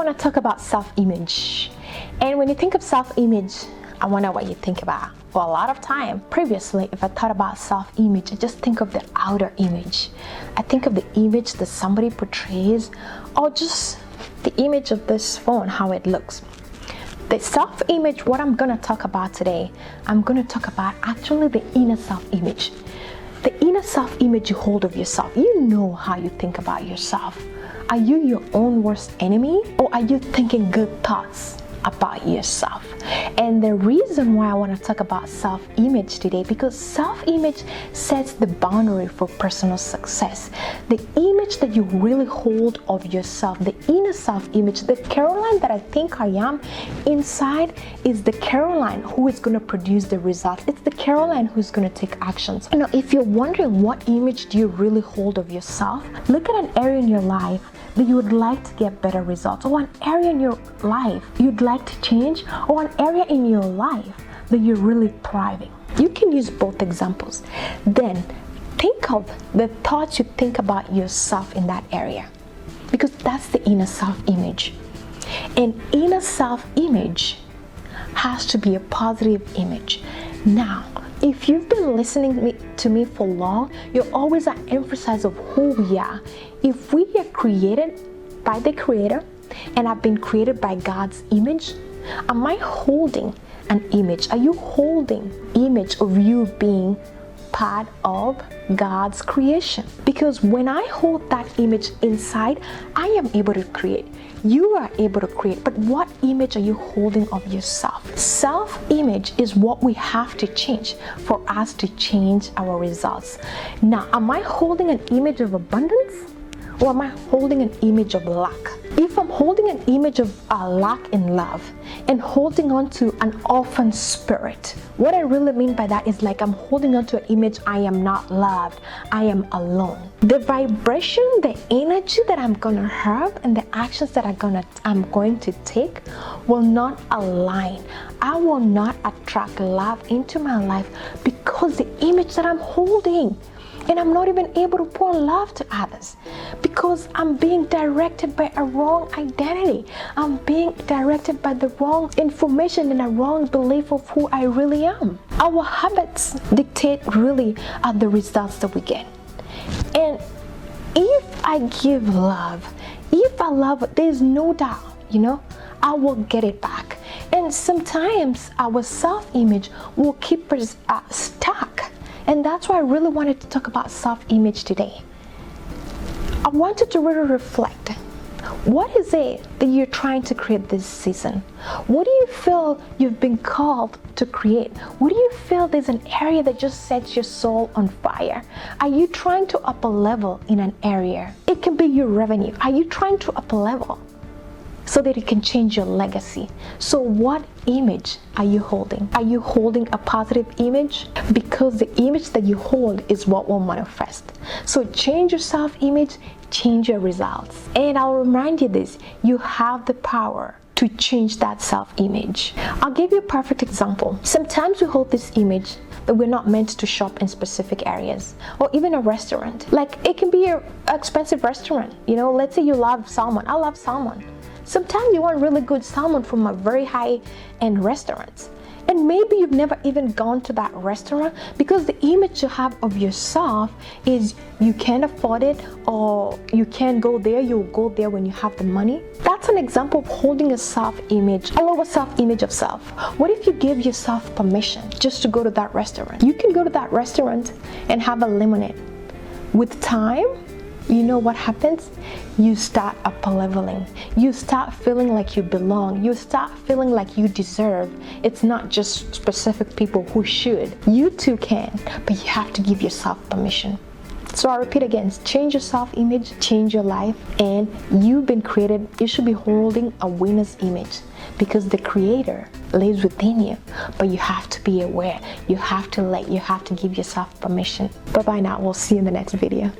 want to talk about self-image. And when you think of self-image, I wonder what you think about. For a lot of time, previously, if I thought about self-image, I just think of the outer image. I think of the image that somebody portrays, or just the image of this phone, how it looks. The self-image, what I'm going to talk about today, I'm going to talk about actually the inner self-image. The inner self-image you hold of yourself. You know how you think about yourself. Are you your own worst enemy, or are you thinking good thoughts about yourself? And the reason why I want to talk about self-image today, because self-image sets the boundary for personal success. The image that you really hold of yourself, the inner self-image, the Caroline that I think I am inside, is the Caroline who is going to produce the results. It's the Caroline who's going to take actions. You know, if you're wondering what image do you really hold of yourself, look at an area in your life that you would like to get better results, or an area in your life you'd like to change, or an area in your life that you're really thriving. You can use both examples. Then think of the thoughts you think about yourself in that area, because that's the inner self-image. And inner self-image has to be a positive image. Now, if you've been listening to me for long, you're always an emphasis of who we are. If we are created by the Creator and have been created by God's image, am I holding an image? Are you holding image of you being part of God's creation? Because when I hold that image inside, I am able to create. You are able to create, but what image are you holding of yourself? Self-image is what we have to change for us to change our results. Now, am I holding an image of abundance, or am I holding an image of lack? If I'm holding an image of lack in love and holding on to an orphan spirit, what I really mean by that is like I'm holding on to an image, I am not loved, I am alone. The vibration, the energy that I'm gonna have, and the actions that I'm going to take will not align. I will not attract love into my life because the image that I'm holding. And I'm not even able to pour love to others because I'm being directed by a wrong identity. I'm being directed by the wrong information and a wrong belief of who I really am. Our habits dictate really the results that we get. And if I give love, if I love, there's no doubt, I will get it back. And sometimes our self-image will keep us stuck. And that's why I really wanted to talk about self-image today. I wanted to really reflect. What is it that you're trying to create this season? What do you feel you've been called to create? What do you feel there's an area that just sets your soul on fire? Are you trying to up a level in an area? It can be your revenue. Are you trying to up a level so that it can change your legacy? So what image are you holding? Are you holding a positive image? Because the image that you hold is what will manifest. So change your self-image, change your results. And I'll remind you this, you have the power to change that self-image. I'll give you a perfect example. Sometimes we hold this image that we're not meant to shop in specific areas, or even a restaurant. Like it can be an expensive restaurant. Let's say you love salmon. I love salmon. Sometimes you want really good salmon from a very high-end restaurant. And maybe you've never even gone to that restaurant because the image you have of yourself is you can't afford it, or you can't go there, you'll go there when you have the money. That's an example of holding a self-image, a lower self-image of self. What if you give yourself permission just to go to that restaurant? You can go to that restaurant and have a lemonade. With time, you know what happens? You start up-leveling. You start feeling like you belong. You start feeling like you deserve. It's not just specific people who should. You too can, but you have to give yourself permission. So I repeat again, change your self-image, change your life, and you've been created, you should be holding a winner's image because the Creator lives within you, but you have to be aware. You have to give yourself permission. Bye-bye now. We'll see you in the next video.